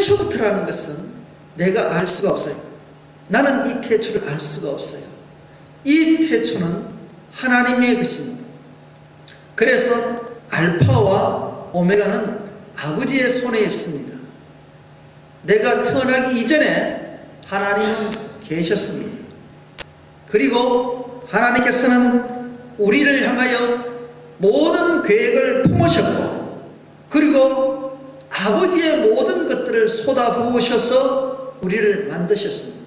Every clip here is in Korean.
태초부터라는 것은 내가 알 수가 없어요. 나는 이 태초를 알 수가 없어요. 이 태초는 하나님의 것입니다. 그래서 알파와 오메가는 아버지의 손에 있습니다. 내가 태어나기 이전에 하나님은 계셨습니다. 그리고 하나님께서는 우리를 향하여 모든 계획을 품으셨고, 그리고 아버지의 모든 것들을 쏟아부으셔서 우리를 만드셨습니다.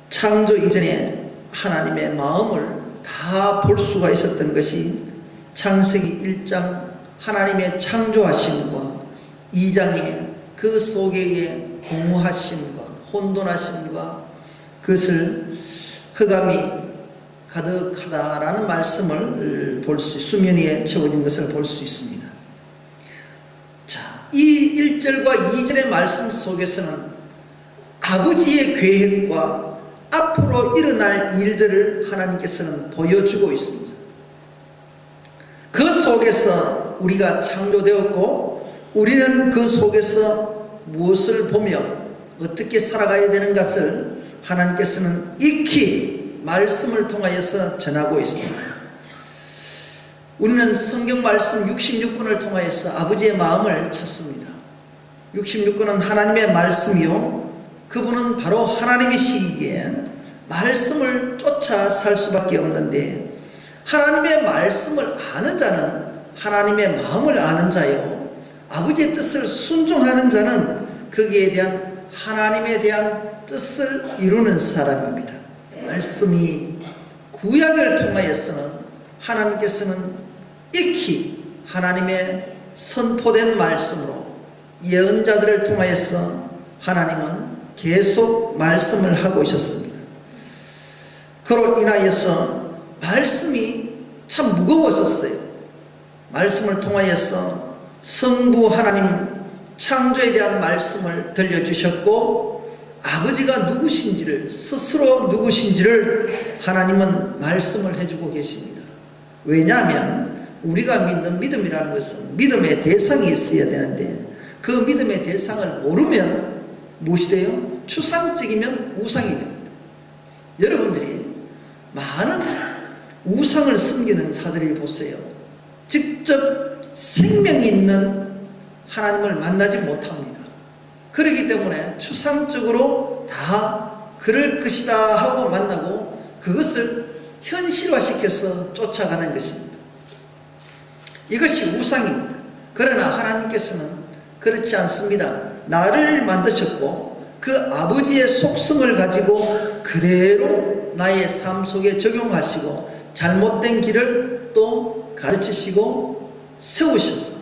창조 이전에 하나님의 마음을 다 볼 수가 있었던 것이 창세기 1장 하나님의 창조하심과 2장의 그 속에의 공허하심과 혼돈하심과 그것을 흑암이 가득하다라는 말씀을 수면 위에 채워진 것을 볼 수 있습니다. 자, 이 1절과 2절의 말씀 속에서는 아버지의 계획과 앞으로 일어날 일들을 하나님께서는 보여주고 있습니다. 그 속에서 우리가 창조되었고, 우리는 그 속에서 무엇을 보며 어떻게 살아가야 되는 것을 하나님께서는 익히 말씀을 통하여서 전하고 있습니다. 우리는 성경 말씀 66권을 통하여서 아버지의 마음을 찾습니다. 66권은 하나님의 말씀이요, 그분은 바로 하나님이시기에 말씀을 쫓아 살 수밖에 없는데, 하나님의 말씀을 아는 자는 하나님의 마음을 아는 자요, 아버지의 뜻을 순종하는 자는 거기에 대한 하나님에 대한 뜻을 이루는 사람입니다. 말씀이 구약을 통하여서는 하나님께서는 익히 하나님의 선포된 말씀으로 예언자들을 통하여서 하나님은 계속 말씀을 하고 있었습니다. 그로 인하여서 말씀이 참 무거웠었어요. 말씀을 통하여서 성부 하나님 창조에 대한 말씀을 들려주셨고, 아버지가 누구신지를, 스스로 누구신지를 하나님은 말씀을 해주고 계십니다. 왜냐하면 우리가 믿는 믿음이라는 것은 믿음의 대상이 있어야 되는데, 그 믿음의 대상을 모르면 무엇이 돼요? 추상적이면 우상이 됩니다. 여러분들이 많은 우상을 섬기는 자들이 보세요. 직접 생명이 있는 하나님을 만나지 못합니다. 그렇기 때문에 추상적으로 다 그럴 것이다 하고 만나고 그것을 현실화시켜서 쫓아가는 것입니다. 이것이 우상입니다. 그러나 하나님께서는 그렇지 않습니다. 나를 만드셨고 그 아버지의 속성을 가지고 그대로 나의 삶 속에 적용하시고 잘못된 길을 또 가르치시고 세우셔서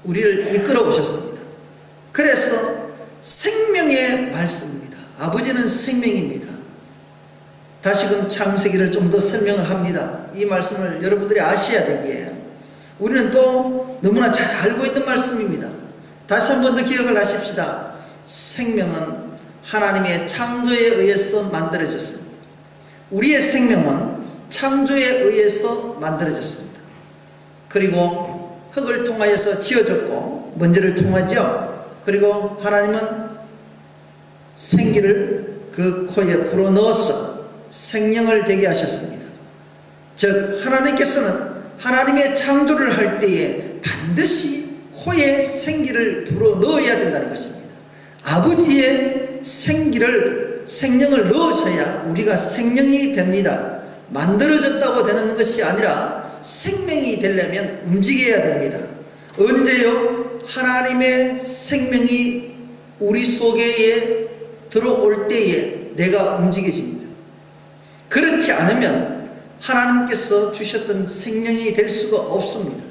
우리를 이끌어 오셨습니다. 그래서 생명의 말씀입니다. 아버지는 생명입니다. 다시금 창세기를 좀 더 설명을 합니다. 이 말씀을 여러분들이 아셔야 되기에 우리는 또 너무나 잘 알고 있는 말씀입니다. 다시 한 번 더 기억을 하십시다. 생명은 하나님의 창조에 의해서 만들어졌습니다. 우리의 생명은 창조에 의해서 만들어졌습니다. 그리고 흙을 통하여서 지어졌고 먼지를 통하죠. 그리고 하나님은 생기를 그 코에 불어넣어서 생명을 되게 하셨습니다. 즉 하나님께서는 하나님의 창조를 할 때에 반드시 코에 생기를 불어넣어야 된다는 것입니다. 아버지의 생명을 넣으셔야 우리가 생명이 됩니다. 만들어졌다고 되는 것이 아니라 생명이 되려면 움직여야 됩니다. 언제요? 하나님의 생명이 우리 속에 들어올 때에 내가 움직여집니다. 그렇지 않으면 하나님께서 주셨던 생명이 될 수가 없습니다.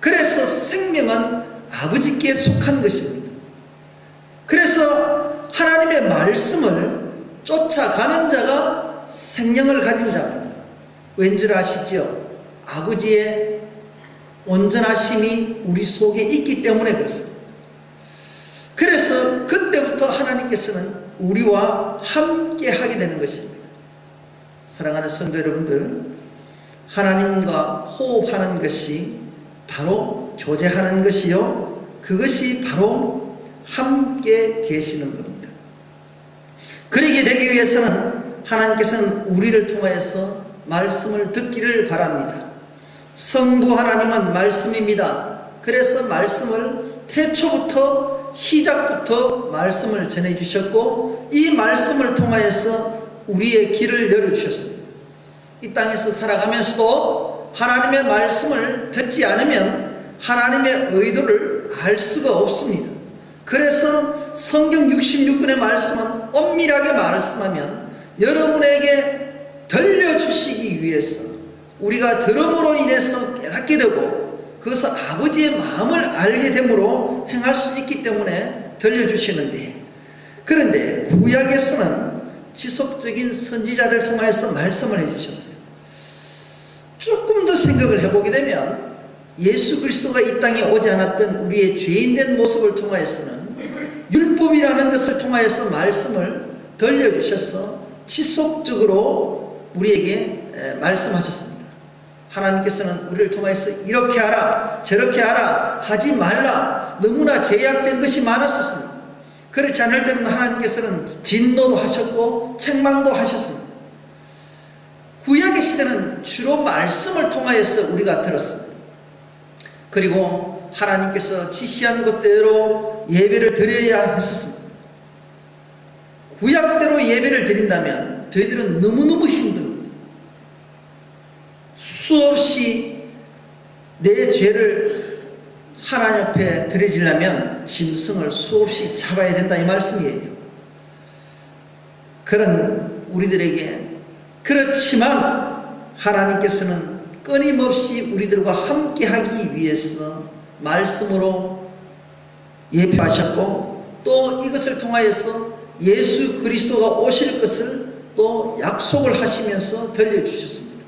그래서 생명은 아버지께 속한 것입니다. 그래서 하나님의 말씀을 쫓아가는 자가 생명을 가진 자입니다. 왠줄 아시죠? 아버지의 온전하심이 우리 속에 있기 때문에 그렇습니다. 그래서 그때부터 하나님께서는 우리와 함께 하게 되는 것입니다. 사랑하는 성도 여러분들, 하나님과 호흡하는 것이 바로 교제하는 것이요, 그것이 바로 함께 계시는 겁니다. 그러게 되기 위해서는 하나님께서는 우리를 통하여서 말씀을 듣기를 바랍니다. 성부 하나님은 말씀입니다. 그래서 말씀을 태초부터 시작부터 말씀을 전해주셨고 이 말씀을 통하여서 우리의 길을 열어주셨습니다. 이 땅에서 살아가면서도 하나님의 말씀을 듣지 않으면 하나님의 의도를 알 수가 없습니다. 그래서 성경 66권의 말씀은 엄밀하게 말씀하면 여러분에게 들려주시기 위해서 우리가 들음으로 인해서 깨닫게 되고 그것을 아버지의 마음을 알게 되므로 행할 수 있기 때문에 들려주시는데, 그런데 구약에서는 지속적인 선지자를 통해서 말씀을 해주셨어요. 조금 더 생각을 해보게 되면 예수 그리스도가 이 땅에 오지 않았던 우리의 죄인된 모습을 통하여서는 율법이라는 것을 통하여서 말씀을 들려주셔서 지속적으로 우리에게 말씀하셨습니다. 하나님께서는 우리를 통해서 이렇게 하라 저렇게 하라 하지 말라 너무나 제약된 것이 많았었습니다. 그렇지 않을 때는 하나님께서는 진노도 하셨고 책망도 하셨습니다. 구약의 시대는 주로 말씀을 통하여서 우리가 들었습니다. 그리고 하나님께서 지시한 것대로 예배를 드려야 했었습니다. 구약대로 예배를 드린다면 저희들은 너무너무 힘듭니다. 수없이 내 죄를 하나님 앞에 드려지려면 짐승을 수없이 잡아야 된다 이 말씀이에요. 그런 우리들에게, 그렇지만 하나님께서는 끊임없이 우리들과 함께 하기 위해서 말씀으로 예표하셨고 또 이것을 통하여서 예수 그리스도가 오실 것을 또 약속을 하시면서 들려주셨습니다.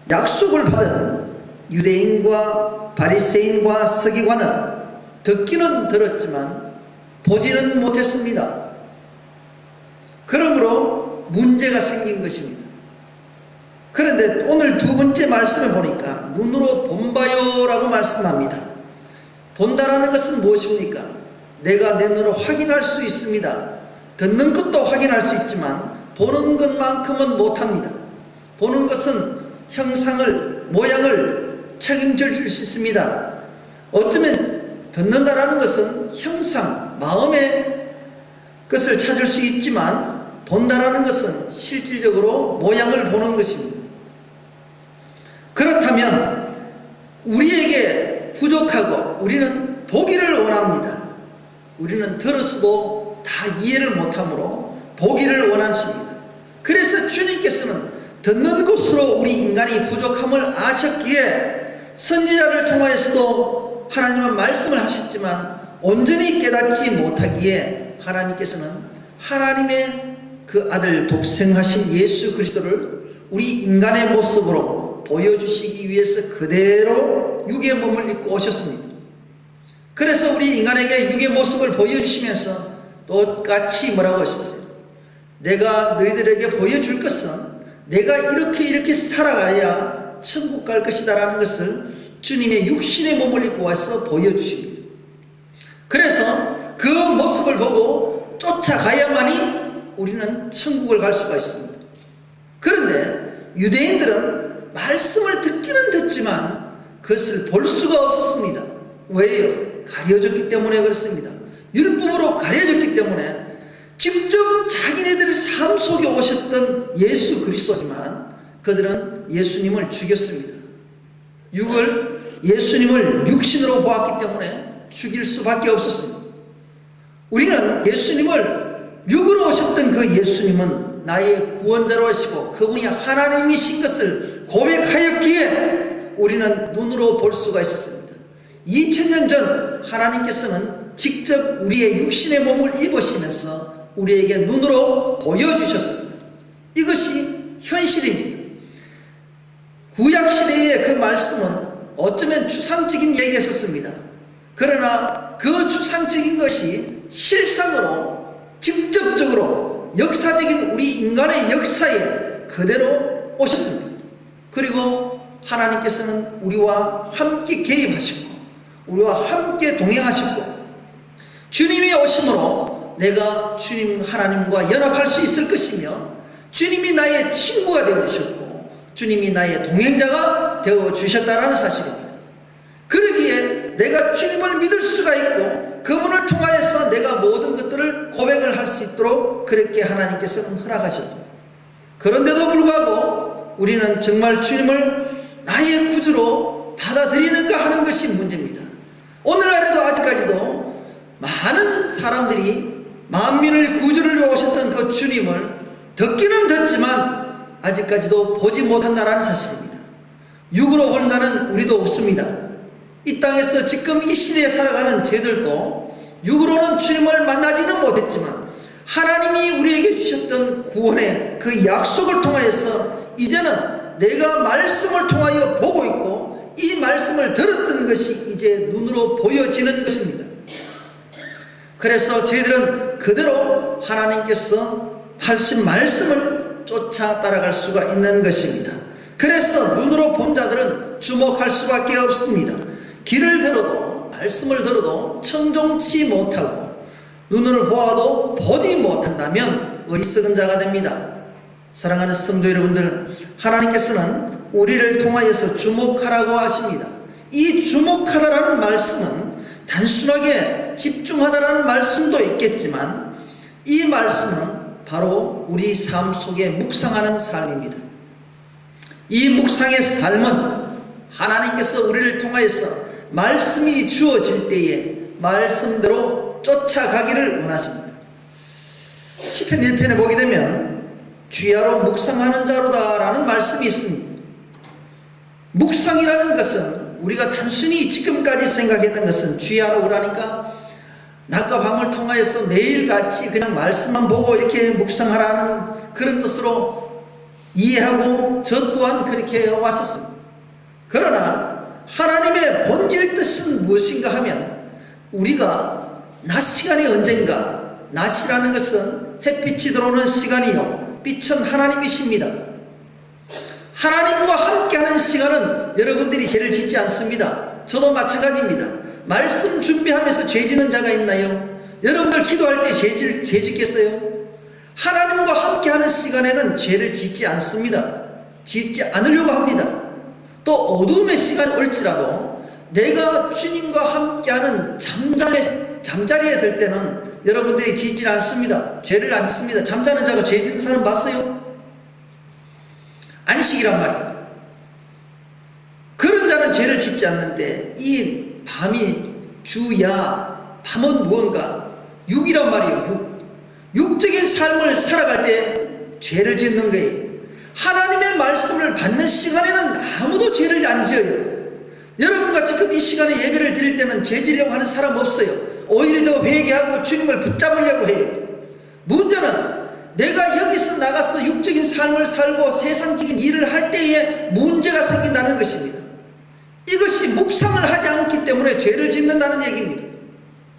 약속을 받은 유대인과 바리새인과 서기관은 듣기는 들었지만 보지는 못했습니다. 그러므로 문제가 생긴 것입니다. 그런데 오늘 두 번째 말씀을 보니까 눈으로 본바요 라고 말씀합니다. 본다라는 것은 무엇입니까? 내가 내 눈으로 확인할 수 있습니다. 듣는 것도 확인할 수 있지만 보는 것만큼은 못합니다. 보는 것은 형상을, 모양을 책임져 줄 수 있습니다. 어쩌면 듣는다라는 것은 형상, 마음의 것을 찾을 수 있지만 본다라는 것은 실질적으로 모양을 보는 것입니다. 그렇다면 우리에게 부족하고 우리는 보기를 원합니다. 우리는 들었어도 다 이해를 못하므로 보기를 원하십니다. 그래서 주님께서는 듣는 것으로 우리 인간이 부족함을 아셨기에 선지자를 통하여서도 하나님은 말씀을 하셨지만 온전히 깨닫지 못하기에 하나님께서는 하나님의 그 아들 독생하신 예수 그리스도를 우리 인간의 모습으로 보여주시기 위해서 그대로 육의 몸을 입고 오셨습니다. 그래서 우리 인간에게 육의 모습을 보여주시면서 똑같이 뭐라고 하셨어요? 내가 너희들에게 보여줄 것은 내가 이렇게 살아가야 천국 갈 것이다 라는 것을 주님의 육신의 몸을 입고 와서 보여주십니다. 그래서 그 모습을 보고 쫓아가야만이 우리는 천국을 갈 수가 있습니다. 그런데 유대인들은 말씀을 듣기는 듣지만 그것을 볼 수가 없었습니다. 왜요? 가려졌기 때문에 그렇습니다. 율법으로 가려졌기 때문에 직접 자기네들의 삶 속에 오셨던 예수 그리스도지만 그들은 예수님을 죽였습니다. 예수님을 육신으로 보았기 때문에 죽일 수밖에 없었습니다. 우리는 예수님을 육으로 오셨던 그 예수님은 나의 구원자로 하시고 그분이 하나님이신 것을 고백하였기에 우리는 눈으로 볼 수가 있었습니다. 2000년 전 하나님께서는 직접 우리의 육신의 몸을 입으시면서 우리에게 눈으로 보여주셨습니다. 이것이 현실입니다. 구약시대의 그 말씀은 어쩌면 추상적인 얘기였었습니다. 그러나 그 추상적인 것이 실상으로 직접적으로 역사적인 우리 인간의 역사에 그대로 오셨습니다. 그리고 하나님께서는 우리와 함께 개입하시고 우리와 함께 동행하셨고, 주님이 오심으로 내가 주님 하나님과 연합할 수 있을 것이며, 주님이 나의 친구가 되어주셨고 주님이 나의 동행자가 되어주셨다라는 사실입니다. 그러기에 내가 주님을 믿을 수가 있고 그분을 통하여서 내가 모든 것들을 고백을 할 수 있도록 그렇게 하나님께서는 허락하셨습니다. 그런데도 불구하고 우리는 정말 주님을 나의 구주로 받아들이는가 하는 것이 문제입니다. 오늘날에도 아직까지도 많은 사람들이 만민을 구주를 오셨던 그 주님을 듣기는 듣지만 아직까지도 보지 못한다는 사실입니다. 육으로 본 자는 우리도 없습니다. 이 땅에서 지금 이 시대에 살아가는 저희들도 육으로는 주님을 만나지는 못했지만 하나님이 우리에게 주셨던 구원의 그 약속을 통하여서 이제는 내가 말씀을 통하여 보고 있고 이 말씀을 들었던 것이 이제 눈으로 보여지는 것입니다. 그래서 저희들은 그대로 하나님께서 하신 말씀을 쫓아 따라갈 수가 있는 것입니다. 그래서 눈으로 본 자들은 주목할 수밖에 없습니다. 귀를 들어도 말씀을 들어도 청종치 못하고 눈을 보아도 보지 못한다면 어리석은 자가 됩니다. 사랑하는 성도 여러분들, 하나님께서는 우리를 통하여서 주목하라고 하십니다. 이 주목하다라는 말씀은 단순하게 집중하다라는 말씀도 있겠지만 이 말씀은 바로 우리 삶 속에 묵상하는 삶입니다. 이 묵상의 삶은 하나님께서 우리를 통하여서 말씀이 주어질 때에 말씀대로 쫓아가기를 원하십니다. 시편 1편에 보게 되면 주야로 묵상하는 자로다 라는 말씀이 있습니다. 묵상이라는 것은 우리가 단순히 지금까지 생각했던 것은 주야로 오라니까 낮과 밤을 통하여서 매일같이 그냥 말씀만 보고 이렇게 묵상하라는 그런 뜻으로 이해하고 저 또한 그렇게 왔었습니다. 그러나 하나님의 본질 뜻은 무엇인가 하면 우리가 낮 시간이 언젠가, 낮이라는 것은 햇빛이 들어오는 시간이요 빛은 하나님이십니다. 하나님과 함께하는 시간은 여러분들이 죄를 짓지 않습니다. 저도 마찬가지입니다. 말씀 준비하면서 죄 짓는 자가 있나요? 여러분들 기도할 때 죄 짓겠어요? 하나님과 함께하는 시간에는 죄를 짓지 않습니다. 짓지 않으려고 합니다. 또 어두움의 시간이 올지라도 내가 주님과 함께하는 잠자리에 들 때는 여러분들이 짓지 않습니다. 죄를 안 짓습니다. 잠자는 자가 죄 짓는 사람 봤어요? 안식이란 말이에요. 그런 자는 죄를 짓지 않는데 이 밤이 주야 밤은 무언가 육이란 말이에요. 육적인 삶을 살아갈 때 죄를 짓는 거예요. 하나님의 말씀을 받는 시간에는 아무도 죄를 안 지어요. 여러분과 지금 이 시간에 예배를 드릴 때는 죄 지려고 하는 사람 없어요. 오히려 더 회개하고 주님을 붙잡으려고 해요. 문제는 내가 여기서 나가서 육적인 삶을 살고 세상적인 일을 할 때에 문제가 생긴다는 것입니다. 이것이 묵상을 하지 않기 때문에 죄를 짓는다는 얘기입니다.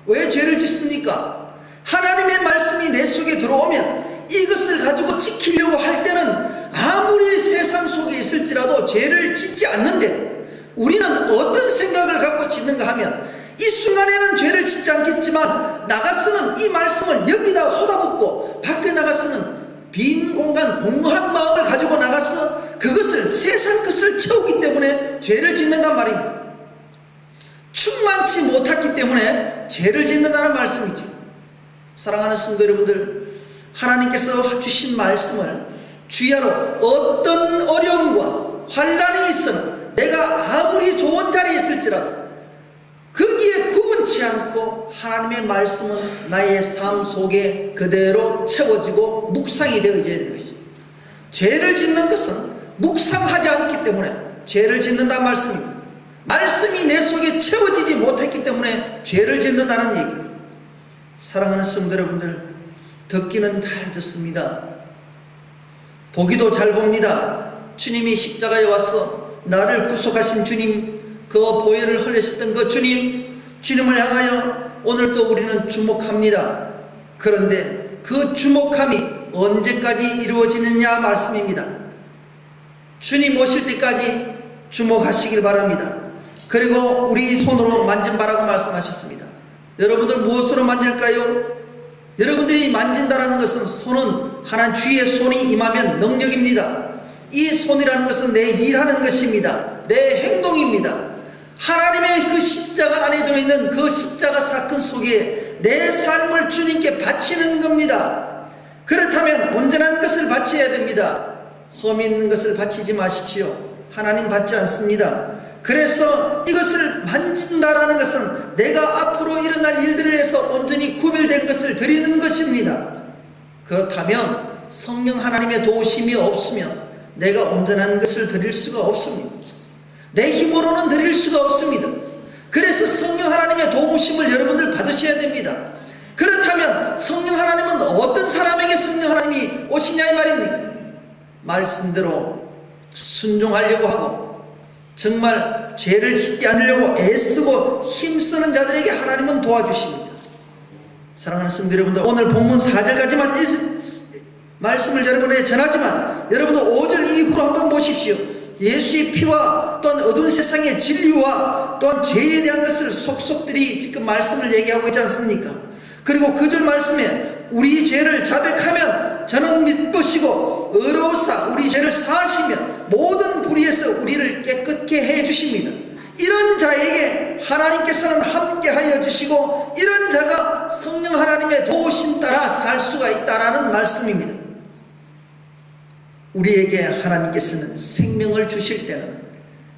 왜 죄를 짓습니까? 하나님의 말씀이 내 속에 들어오면 이것을 가지고 지키려고 할 때는 아무리 세상 속에 있을지라도 죄를 짓지 않는데 우리는 어떤 생각을 갖고 짓는가 하면 이 순간에는 죄를 짓지 않겠지만 나가서는 이 말씀을 여기다 쏟아붓고 밖에 나가서는 빈 공간 공허한 마음을 가지고 나가서 그것을 세상 것을 채우기 때문에 죄를 짓는단 말입니다. 충만치 못했기 때문에 죄를 짓는다는 말씀이죠. 사랑하는 성도 여러분들, 하나님께서 주신 말씀을 주야로 어떤 어려움과 환난이 있으나 내가 아무리 좋은 자리에 있을지라도 거기에 구분치 않고 하나님의 말씀은 나의 삶 속에 그대로 채워지고 묵상이 되어져야 되는 것이죠. 죄를 짓는 것은 묵상하지 않기 때문에 죄를 짓는다는 말씀입니다. 말씀이 내 속에 채워지지 못했기 때문에 죄를 짓는다는 얘기입니다. 사랑하는 성도 여러분들, 듣기는 잘 듣습니다. 보기도 잘 봅니다. 주님이 십자가에 와서 나를 구속하신 주님, 그 보혈을 흘리셨던 그 주님을 향하여 오늘도 우리는 주목합니다. 그런데 그 주목함이 언제까지 이루어지느냐 말씀입니다. 주님 오실 때까지 주목하시길 바랍니다. 그리고 우리 손으로 만진 바라고 말씀하셨습니다. 여러분들 무엇으로 만질까요? 여러분들이 만진다라는 것은 손은 하나님 주의 손이 임하면 능력입니다. 이 손이라는 것은 내 일하는 것입니다. 내 행동입니다. 하나님의 그 십자가 안에 들어있는 그 십자가 사건 속에 내 삶을 주님께 바치는 겁니다. 그렇다면 온전한 것을 바쳐야 됩니다. 흠 있는 것을 바치지 마십시오. 하나님 받지 않습니다. 그래서 이것을 만진다라는 것은 내가 앞으로 일어날 일들을 해서 온전히 구별된 것을 드리는 것입니다. 그렇다면 성령 하나님의 도우심이 없으면 내가 온전한 것을 드릴 수가 없습니다. 내 힘으로는 드릴 수가 없습니다. 그래서 성령 하나님의 도우심을 여러분들 받으셔야 됩니다. 그렇다면 성령 하나님은 어떤 사람에게 성령 하나님이 오시냐 이 말입니까? 말씀대로 순종하려고 하고 정말 죄를 짓지 않으려고 애쓰고 힘쓰는 자들에게 하나님은 도와주십니다. 사랑하는 성도 여러분들, 오늘 본문 4절까지만 말씀을 여러분에게 전하지만 여러분들 5절 이후로 한번 보십시오. 예수의 피와 또한 어두운 세상의 진리와 또한 죄에 대한 것을 속속들이 지금 말씀을 얘기하고 있지 않습니까? 그리고 그 절 말씀에 우리 죄를 자백하면 저는 믿으시고 의로우사 우리 죄를 사하시면 모든 불의에서 우리를 깨끗게 해주십니다. 이런 자에게 하나님께서는 함께하여 주시고 이런 자가 성령 하나님의 도우심 따라 살 수가 있다라는 말씀입니다. 우리에게 하나님께서는 생명을 주실 때는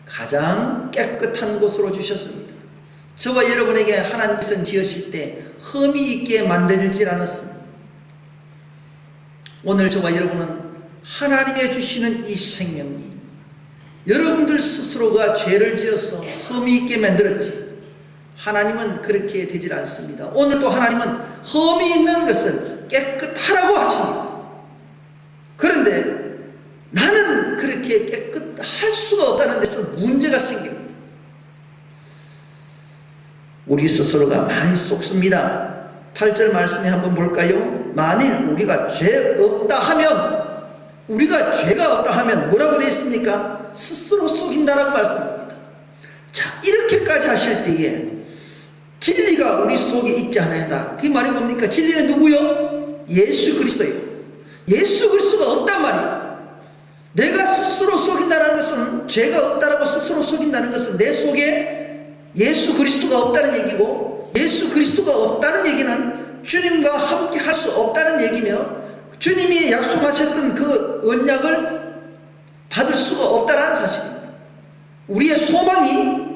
가장 깨끗한 곳으로 주셨습니다. 저와 여러분에게 하나님께서는 지으실 때 흠이 있게 만들질 않았습니다. 오늘 저와 여러분은 하나님의 주시는 이 생명이 여러분들 스스로가 죄를 지어서 흠이 있게 만들었지 하나님은 그렇게 되질 않습니다. 오늘 또 하나님은 흠이 있는 것을 깨끗하라고 하십니다. 그런데 나는 그렇게 깨끗할 수가 없다는 데서 문제가 생깁니다. 우리 스스로가 많이 속습니다. 8절 말씀에 한번 볼까요? 만일 우리가 죄가 없다 하면 뭐라고 되어 있습니까? 스스로 속인다라고 말씀합니다. 자, 이렇게까지 하실 때에 진리가 우리 속에 있지 않아야. 그 말이 뭡니까? 진리는 누구요? 예수 그리스도예요. 예수 그리스도가 없단 말이에요. 내가 스스로 속인다는 것은, 죄가 없다라고 스스로 속인다는 것은 내 속에 예수 그리스도가 없다는 얘기고, 예수 그리스도가 없다는 얘기는 주님과 함께 할 수 없다는 얘기며 주님이 약속하셨던 그 언약을 받을 수가 없다는 사실입니다. 우리의 소망이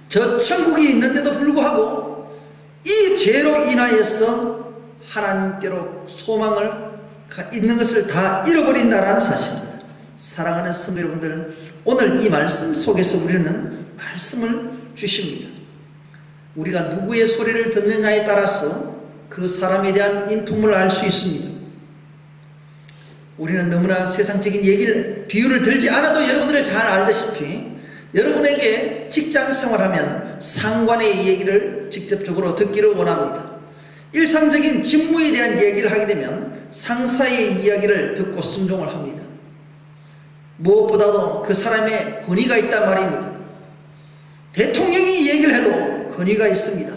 저 천국이 있는데도 불구하고 이 죄로 인하여서 하나님께로 소망을 있는 것을 다 잃어버린다는 사실입니다. 사랑하는 성도 여러분들, 오늘 이 말씀 속에서 우리는 말씀을 주십니다. 우리가 누구의 소리를 듣느냐에 따라서 그 사람에 대한 인품을 알 수 있습니다. 우리는 너무나 세상적인 비유를 들지 않아도 여러분들을 잘 알다시피 여러분에게 직장 생활하면 상관의 얘기를 직접적으로 듣기를 원합니다. 일상적인 직무에 대한 얘기를 하게 되면 상사의 이야기를 듣고 순종을 합니다. 무엇보다도 그 사람의 권위가 있단 말입니다. 대통령이 얘기를 해도 권위가 있습니다.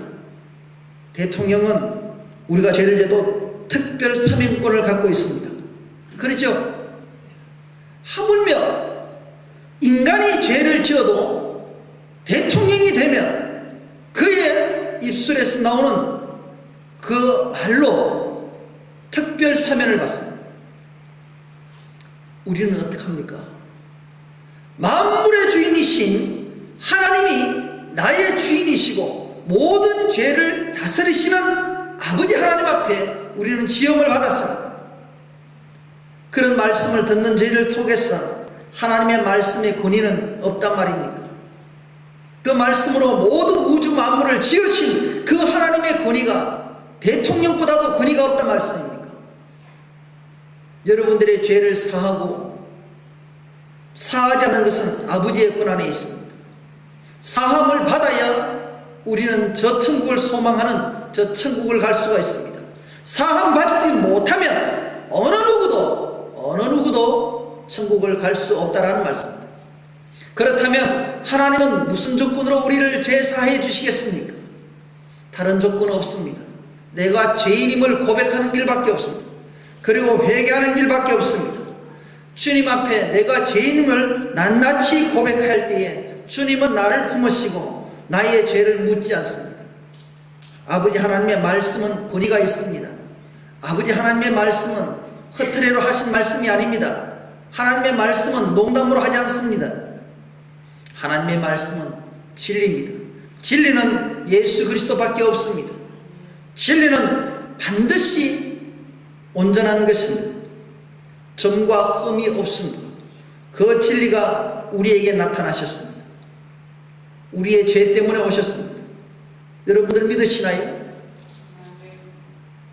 대통령은 우리가 죄를 져도 특별 사명권을 갖고 있습니다. 그렇죠? 하물며 인간이 죄를 지어도 대통령이 되면 그의 입술에서 나오는 그 말로 특별 사면을 받습니다. 우리는 어떡합니까? 만물의 주인이신 하나님이 나의 주인이시고 모든 죄를 다스리시는 아버지 하나님 앞에 우리는 지엄을 받았습니다. 그런 말씀을 듣는 저희들 속에서 하나님의 말씀의 권위는 없단 말입니까? 그 말씀으로 모든 우주 만물을 지으신 그 하나님의 권위가 대통령보다도 권위가 없단 말씀입니까? 여러분들의 죄를 사하고 사하지 않는 것은 아버지의 권한에 있습니다. 사함을 받아야 우리는 저 천국을 소망하는 저 천국을 갈 수가 있습니다. 사함 받지 못하면 어느 누구도 천국을 갈 수 없다라는 말씀입니다. 그렇다면 하나님은 무슨 조건으로 우리를 죄사해 주시겠습니까? 다른 조건은 없습니다. 내가 죄인임을 고백하는 길밖에 없습니다. 그리고 회개하는 길밖에 없습니다. 주님 앞에 내가 죄인임을 낱낱이 고백할 때에 주님은 나를 품으시고 나의 죄를 묻지 않습니다. 아버지 하나님의 말씀은 권위가 있습니다. 아버지 하나님의 말씀은 허트레로 하신 말씀이 아닙니다. 하나님의 말씀은 농담으로 하지 않습니다. 하나님의 말씀은 진리입니다. 진리는 예수 그리스도밖에 없습니다. 진리는 반드시 온전한 것입니다. 점과 흠이 없습니다. 그 진리가 우리에게 나타나셨습니다. 우리의 죄 때문에 오셨습니다. 여러분들 믿으시나요?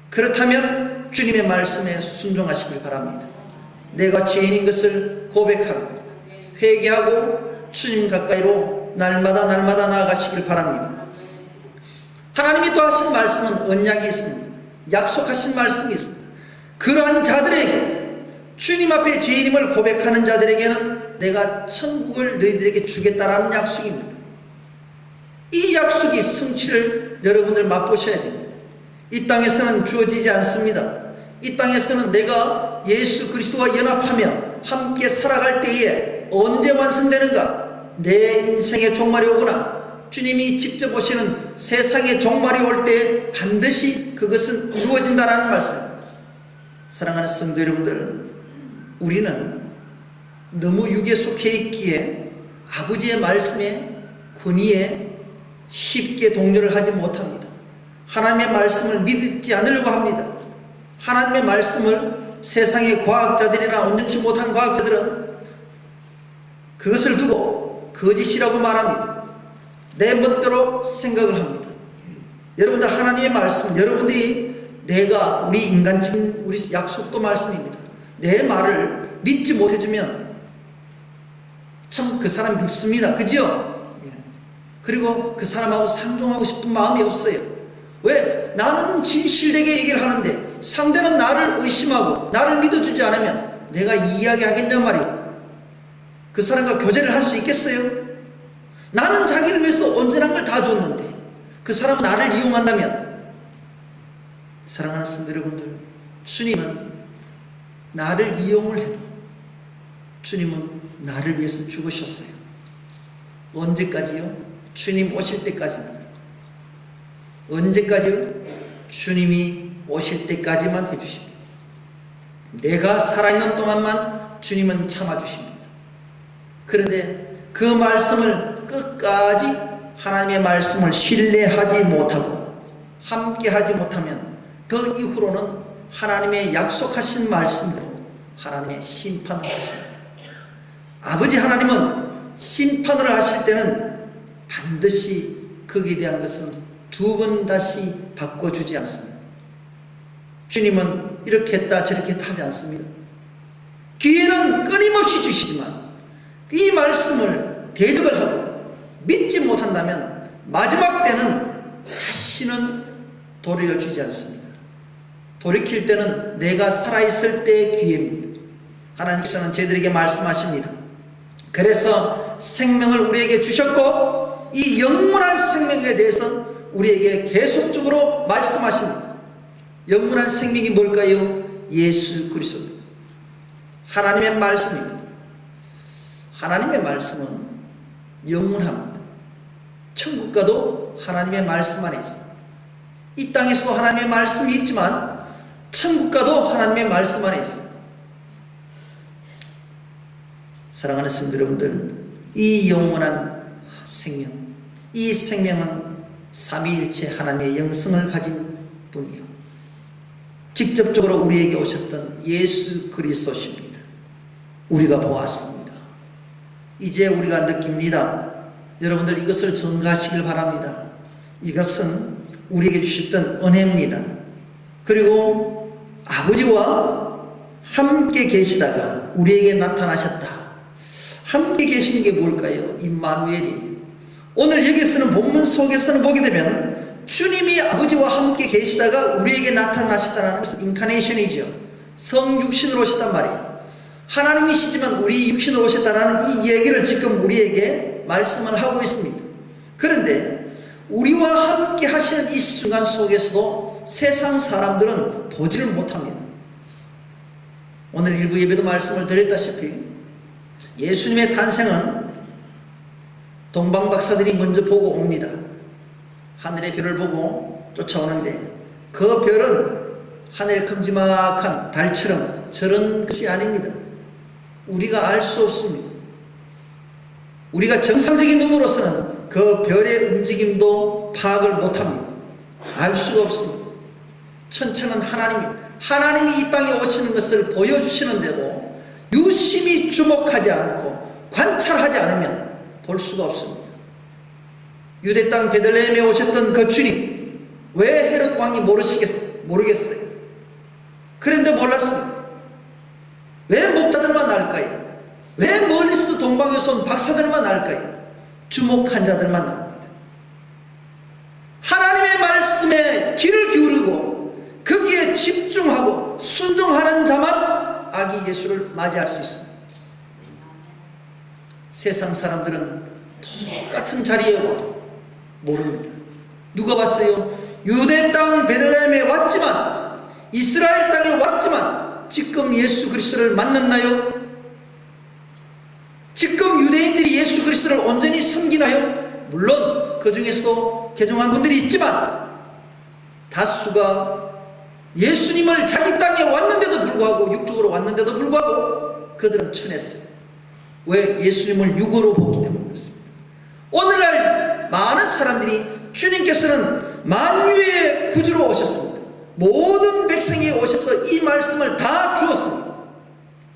그렇다면 주님의 말씀에 순종하시길 바랍니다. 내가 죄인인 것을 고백하고 회개하고 주님 가까이로 날마다 나아가시길 바랍니다. 하나님이 또 하신 말씀은 언약이 있습니다. 약속하신 말씀이 있습니다. 그러한 자들에게, 주님 앞에 죄인임을 고백하는 자들에게는 내가 천국을 너희들에게 주겠다라는 약속입니다. 이 약속이 성취를 여러분들 맛보셔야 됩니다. 이 땅에서는 주어지지 않습니다. 이 땅에서는 내가 예수 그리스도와 연합하며 함께 살아갈 때에 언제 완성되는가? 내 인생의 종말이 오거나 주님이 직접 오시는 세상의 종말이 올 때 반드시 그것은 이루어진다는 말씀입니다. 사랑하는 성도 여러분들, 우리는 너무 육에 속해 있기에 아버지의 말씀에 권위에 쉽게 동료를 하지 못합니다. 하나님의 말씀을 믿지 않으려고 합니다. 하나님의 말씀을 세상의 과학자들이나 온전치 못한 과학자들은 그것을 두고 거짓이라고 말합니다. 내 멋대로 생각을 합니다. 여러분들, 하나님의 말씀, 여러분들이 내가 우리 인간적인 우리 약속도 말씀입니다. 내 말을 믿지 못해주면 참 그 사람 밉습니다. 그죠? 그리고 그 사람하고 상종하고 싶은 마음이 없어요. 왜? 나는 진실되게 얘기를 하는데 상대는 나를 의심하고 나를 믿어주지 않으면 내가 이야기하겠냐 말이에요. 그 사람과 교제를 할 수 있겠어요? 나는 자기를 위해서 온전한 걸 다 줬는데 그 사람은 나를 이용한다면, 사랑하는 성도 여러분들, 주님은 나를 이용을 해도 주님은 나를 위해서 죽으셨어요. 언제까지요? 주님 오실 때까지입니다. 언제까지요? 주님이 오실 때까지만 해주십니다. 내가 살아있는 동안만 주님은 참아주십니다. 그런데 그 말씀을 끝까지, 하나님의 말씀을 신뢰하지 못하고 함께하지 못하면 그 이후로는 하나님의 약속하신 말씀대로 하나님의 심판을 하십니다. 아버지 하나님은 심판을 하실 때는 반드시 거기에 대한 것은 두 번 다시 바꿔주지 않습니다. 주님은 이렇게 했다 저렇게 했다 하지 않습니다. 기회는 끊임없이 주시지만 이 말씀을 대적을 하고 믿지 못한다면 마지막 때는 다시는 돌려주지 않습니다. 돌이킬 때는 내가 살아있을 때의 기회입니다. 하나님께서는 저희들에게 말씀하십니다. 그래서 생명을 우리에게 주셨고 이 영원한 생명에 대해서 우리에게 계속적으로 말씀하십니다. 영원한 생명이 뭘까요? 예수 그리스도입니다. 하나님의 말씀입니다. 하나님의 말씀은 영원합니다. 천국 가도 하나님의 말씀 안에 있습니다. 이 땅에서도 하나님의 말씀이 있지만 천국 가도 하나님의 말씀 안에 있습니다. 사랑하는 성도 여러분들, 이 영원한 생명, 이 생명은 삼위일체 하나님의 영성을 가진 분이요, 직접적으로 우리에게 오셨던 예수 그리스도십니다. 우리가 보았습니다. 이제 우리가 느낍니다. 여러분들, 이것을 전가하시길 바랍니다. 이것은 우리에게 주셨던 은혜입니다. 그리고 아버지와 함께 계시다가 우리에게 나타나셨다. 함께 계신 게 뭘까요? 임마누엘이에요. 오늘 여기서는 본문 속에서는 보게 되면 주님이 아버지와 함께 계시다가 우리에게 나타나셨다는 것은 인카네이션이죠. 성육신으로 오셨단 말이에요. 하나님이시지만 우리 육신으로 오셨다라는 이 얘기를 지금 우리에게 말씀을 하고 있습니다. 그런데 우리와 함께 하시는 이 순간 속에서도 세상 사람들은 보지를 못합니다. 오늘 일부 예배도 말씀을 드렸다시피 예수님의 탄생은 동방박사들이 먼저 보고 옵니다. 하늘의 별을 보고 쫓아오는데 그 별은 하늘의 큼지막한 달처럼 저런 것이 아닙니다. 우리가 알 수 없습니다. 우리가 정상적인 눈으로서는 그 별의 움직임도 파악을 못합니다. 알 수가 없습니다. 천천한 하나님이 이 땅에 오시는 것을 보여주시는데도 유심히 주목하지 않고 관찰하지 않으면 볼 수가 없습니다. 유대 땅 베들레헴에 오셨던 그 주님, 왜 헤롯 왕이 모르겠어요? 그런데 몰랐습니다. 왜 목자들만 알까요? 왜 멀리서 동방에서 온 박사들만 알까요? 주목한 자들만 압니다. 하나님의 말씀에 귀를 기울이고 거기에 집중하고 순종하는 자만 아기 예수를 맞이할 수 있습니다. 세상 사람들은 똑같은 자리에 와도 모릅니다. 누가 봤어요? 유대 땅 베들레헴에 왔지만, 이스라엘 땅에 왔지만 지금 예수 그리스도를 만났나요? 지금 유대인들이 예수 그리스도를 온전히 섬기나요? 물론 그 중에서도 개종한 분들이 있지만 다수가 예수님을 자기 땅에 왔는데도 불구하고, 육적으로 왔는데도 불구하고 그들은 천했어요. 왜? 예수님을 육으로 보기 때문에 그렇습니다. 오늘날 많은 사람들이 주님께서는 만유의 구주로 오셨습니다. 모든 백성에게 오셔서 이 말씀을 다 주었습니다.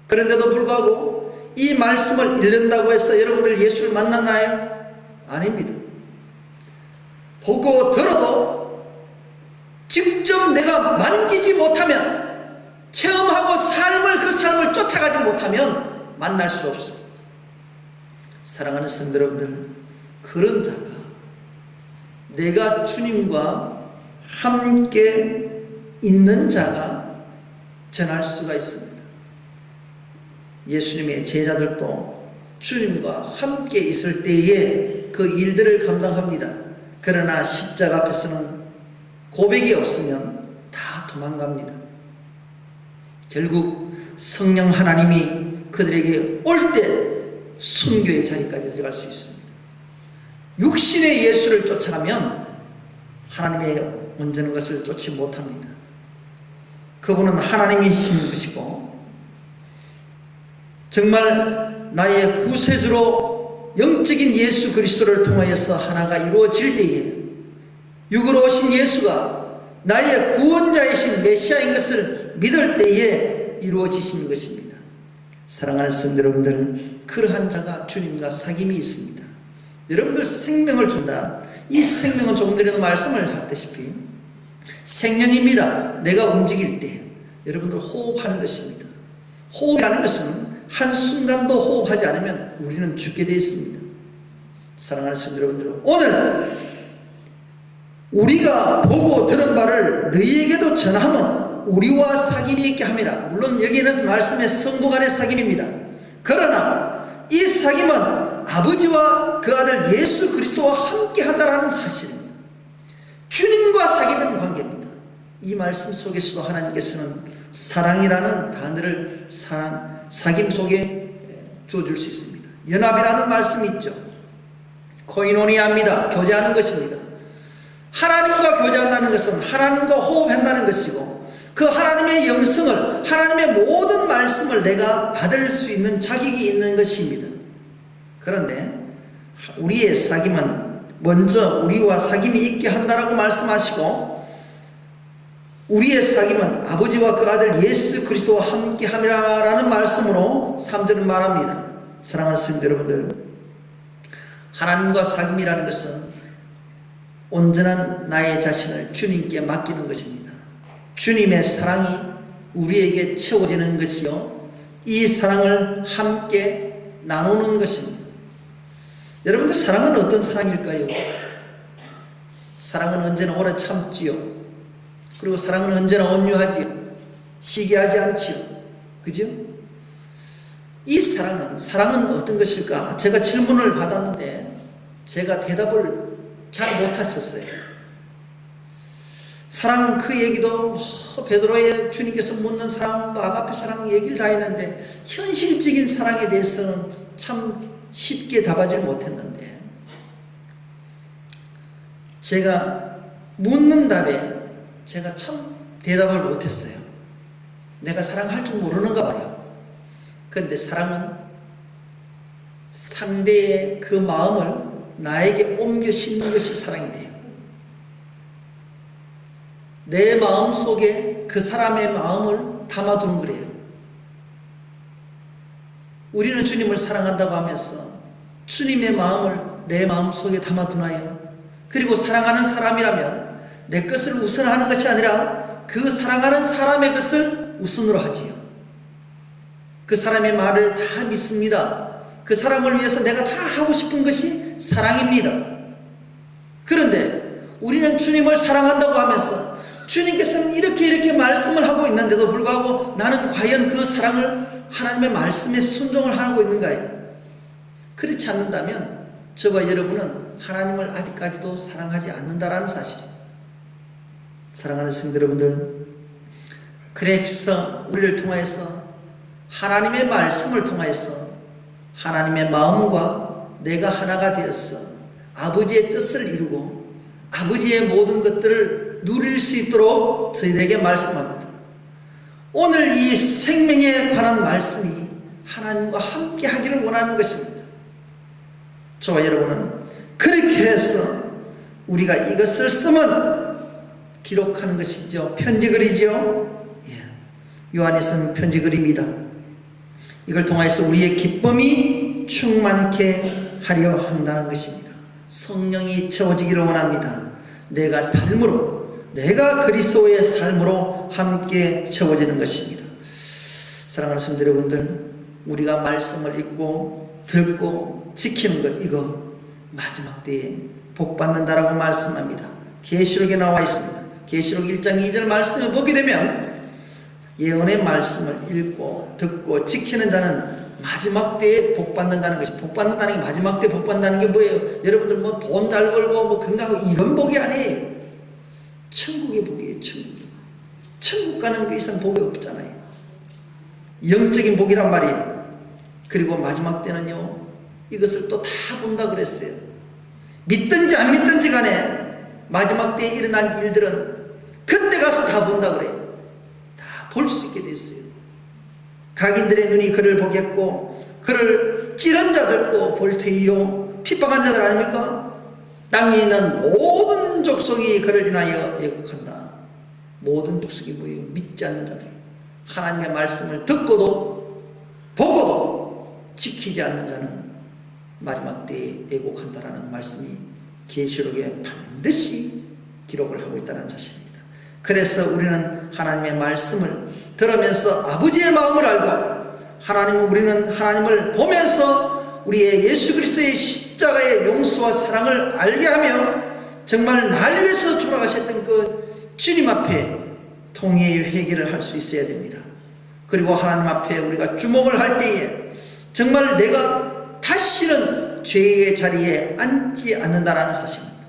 그런데도 불구하고 이 말씀을 읽는다고 해서 여러분들 예수를 만났나요? 아닙니다. 보고 들어도 직접 내가 만지지 못하면, 체험하고 그 삶을 쫓아가지 못하면 만날 수 없습니다. 사랑하는 성도 여러분들, 그런 자가 내가 주님과 함께 있는 자가 전할 수가 있습니다. 예수님의 제자들도 주님과 함께 있을 때에 그 일들을 감당합니다. 그러나 십자가 앞에서는 고백이 없으면 다 도망갑니다. 결국 성령 하나님이 그들에게 올 때 순교의 자리까지 들어갈 수 있습니다. 육신의 예수를 쫓아가면 하나님의 온전한 것을 쫓지 못합니다. 그분은 하나님이신 것이고 정말 나의 구세주로 영적인 예수 그리스도를 통하여서 하나가 이루어질 때에 육으로 오신 예수가 나의 구원자이신 메시아인 것을 믿을 때에 이루어지신 것입니다. 사랑하는 성도 여러분들, 그러한 자가 주님과 사귐이 있습니다. 여러분들 생명을 준다. 이 생명은 조금 전에도 말씀을 하다시피 생명입니다. 내가 움직일 때 여러분들 호흡하는 것입니다. 호흡이라는 것은 한순간도 호흡하지 않으면 우리는 죽게 되어 있습니다. 사랑하는 성도 여러분들, 오늘 우리가 보고 들은 바를 너희에게도 전하면 우리와 사귐이 있게 함이라. 물론 여기에는 말씀의 성도 간의 사귐입니다. 그러나 이 사귐은 아버지와 그 아들 예수 그리스도와 함께 한다라는 사실입니다. 주님과 사귀는 관계입니다. 이 말씀 속에서도 하나님께서는 사랑이라는 단어를 사귐 속에 주어줄 수 있습니다. 연합이라는 말씀이 있죠. 코이노니아입니다. 교제하는 것입니다. 하나님과 교제한다는 것은 하나님과 호흡한다는 것이고, 그 하나님의 영성을, 하나님의 모든 말씀을 내가 받을 수 있는 자격이 있는 것입니다. 그런데 우리의 사귐은 먼저 우리와 사귐이 있게 한다라고 말씀하시고, 우리의 사귐은 아버지와 그 아들 예수 그리스도와 함께 함이라라는 말씀으로 3절은 말합니다. 사랑하는 성도 여러분들, 하나님과 사귐이라는 것은 온전한 나의 자신을 주님께 맡기는 것입니다. 주님의 사랑이 우리에게 채워지는 것이요, 이 사랑을 함께 나누는 것입니다. 여러분들, 사랑은 어떤 사랑일까요? 사랑은 언제나 오래 참지요. 그리고 사랑은 언제나 온유하지요. 시기하지 않지요. 그죠? 이 사랑은 어떤 것일까? 제가 질문을 받았는데 제가 대답을 잘 못하셨어요. 사랑, 그 얘기도 베드로의 주님께서 묻는 사랑, 아가페 사랑 얘기를 다 했는데 현실적인 사랑에 대해서는 참 쉽게 답하지 못했는데, 제가 묻는 답에 제가 참 대답을 못했어요. 내가 사랑할 줄 모르는가 봐요. 그런데 사랑은 상대의 그 마음을 나에게 옮겨 심는 것이 사랑이 돼요. 내 마음 속에 그 사람의 마음을 담아두는 거래요. 우리는 주님을 사랑한다고 하면서 주님의 마음을 내 마음 속에 담아두나요? 그리고 사랑하는 사람이라면 내 것을 우선하는 것이 아니라 그 사랑하는 사람의 것을 우선으로 하지요. 그 사람의 말을 다 믿습니다. 그 사람을 위해서 내가 다 하고 싶은 것이 사랑입니다. 그런데 우리는 주님을 사랑한다고 하면서 주님께서는 이렇게 말씀을 하고 있는데도 불구하고 나는 과연 그 사랑을 하나님의 말씀에 순종을 하고 있는가요? 그렇지 않는다면 저와 여러분은 하나님을 아직까지도 사랑하지 않는다라는 사실이에요. 사랑하는 성도 여러분들, 그래서 우리를 통하여서 하나님의 말씀을 통하여서 하나님의 마음과 내가 하나가 되어서 아버지의 뜻을 이루고 아버지의 모든 것들을 누릴 수 있도록 저희들에게 말씀합니다. 오늘 이 생명에 관한 말씀이 하나님과 함께 하기를 원하는 것입니다. 저와 여러분은 그렇게 해서 우리가 이것을 쓰면 기록하는 것이죠. 편지글이죠. 요한에서는 편지글입니다. 이걸 통해서 우리의 기쁨이 충만케 하려 한다는 것입니다. 성령이 채워지기를 원합니다. 내가 그리스도의 삶으로 함께 채워지는 것입니다. 사랑하는 성도 여러분들, 우리가 말씀을 읽고 듣고 지키는 것, 이거 마지막 때에 복받는다라고 말씀합니다. 계시록에 나와 있습니다. 계시록 1장 2절 말씀을 보게 되면 예언의 말씀을 읽고 듣고 지키는 자는 마지막 때에 복받는다는 것이, 복받는다는 게, 마지막 때에 복받는다는 게 뭐예요? 여러분들 뭐 돈 잘 벌고 건강하고 이건 복이 아니에요. 천국의 복이에요. 천국 가는 그 이상 복이 없잖아요. 영적인 복이란 말이에요. 그리고 마지막 때는요, 이것을 또 다 본다 그랬어요. 믿든지 안 믿든지 간에 마지막 때에 일어날 일들은 그때 가서 다 본다 그래요. 다 볼 수 있게 됐어요. 각인들의 눈이 그를 보겠고 그를 찌른 자들도 볼 테이요. 핍박한 자들 아닙니까? 땅에 있는 모든 족속이 그를 인하여 애국한다. 모든 족속이 뭐예요? 믿지 않는 자들, 하나님의 말씀을 듣고도 보고도 지키지 않는 자는 마지막 때에 애곡한다라는 말씀이 계시록에 반드시 기록을 하고 있다는 사실입니다. 그래서 우리는 하나님의 말씀을 들으면서 아버지의 마음을 알고, 우리는 하나님을 보면서 우리의 예수 그리스도의 십자가의 용서와 사랑을 알게 하며 정말 날 위해서 돌아가셨던 그 주님 앞에 통회의 회개를 할 수 있어야 됩니다. 그리고 하나님 앞에 우리가 주목을 할 때에 정말 내가 다시는 죄의 자리에 앉지 않는다라는 사실입니다.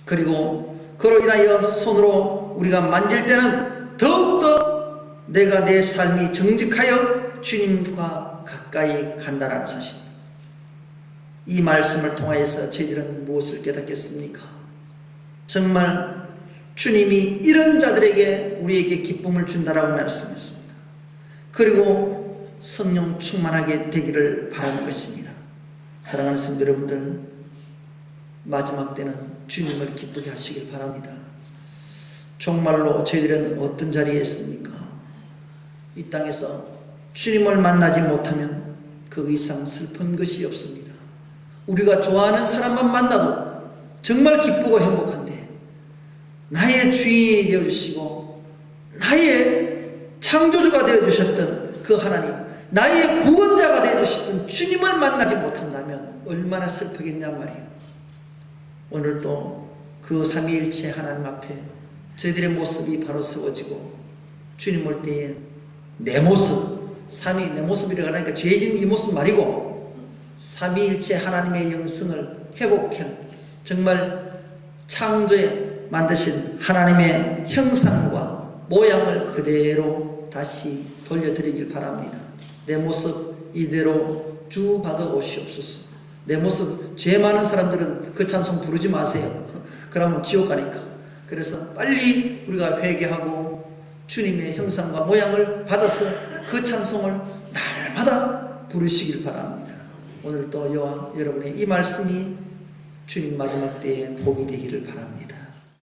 그리고 그로 인하여 손으로 우리가 만질 때는 더욱더 내가 내 삶이 정직하여 주님과 가까이 간다라는 사실입니다. 이 말씀을 통하여서 저희들은 무엇을 깨닫겠습니까? 정말 주님이 이런 자들에게 우리에게 기쁨을 준다라고 말씀했습니다. 그리고 성령 충만하게 되기를 바라는 것입니다. 사랑하는 성도 여러분들, 마지막 때는 주님을 기쁘게 하시길 바랍니다. 정말로 저희들은 어떤 자리에 있습니까? 이 땅에서 주님을 만나지 못하면 그 이상 슬픈 것이 없습니다. 우리가 좋아하는 사람만 만나도 정말 기쁘고 행복한데, 나의 주인이 되어주시고 나의 창조주가 되어주셨던 그 하나님, 나의 구원자가 되어주셨던 주님을 만나지 못한다면 얼마나 슬프겠냔 말이에요. 오늘도 그 삼위일체 하나님 앞에 저희들의 모습이 바로 세워지고 주님 올 때에 내 모습, 삼위 내 모습이라 그러니까 죄진 이 모습 말이고 삼위일체 하나님의 영성을 회복한 정말 창조에 만드신 하나님의 형상과 모양을 그대로 다시 돌려드리길 바랍니다. 내 모습 이대로 주 받아 오시옵소서. 내 모습 죄 많은 사람들은 그 찬송 부르지 마세요. 그러면 지옥 가니까. 그래서 빨리 우리가 회개하고 주님의 형상과 모양을 받아서 그 찬송을 날마다 부르시길 바랍니다. 오늘 또 여러분의 이 말씀이 주님 마지막 때에 복이 되기를 바랍니다.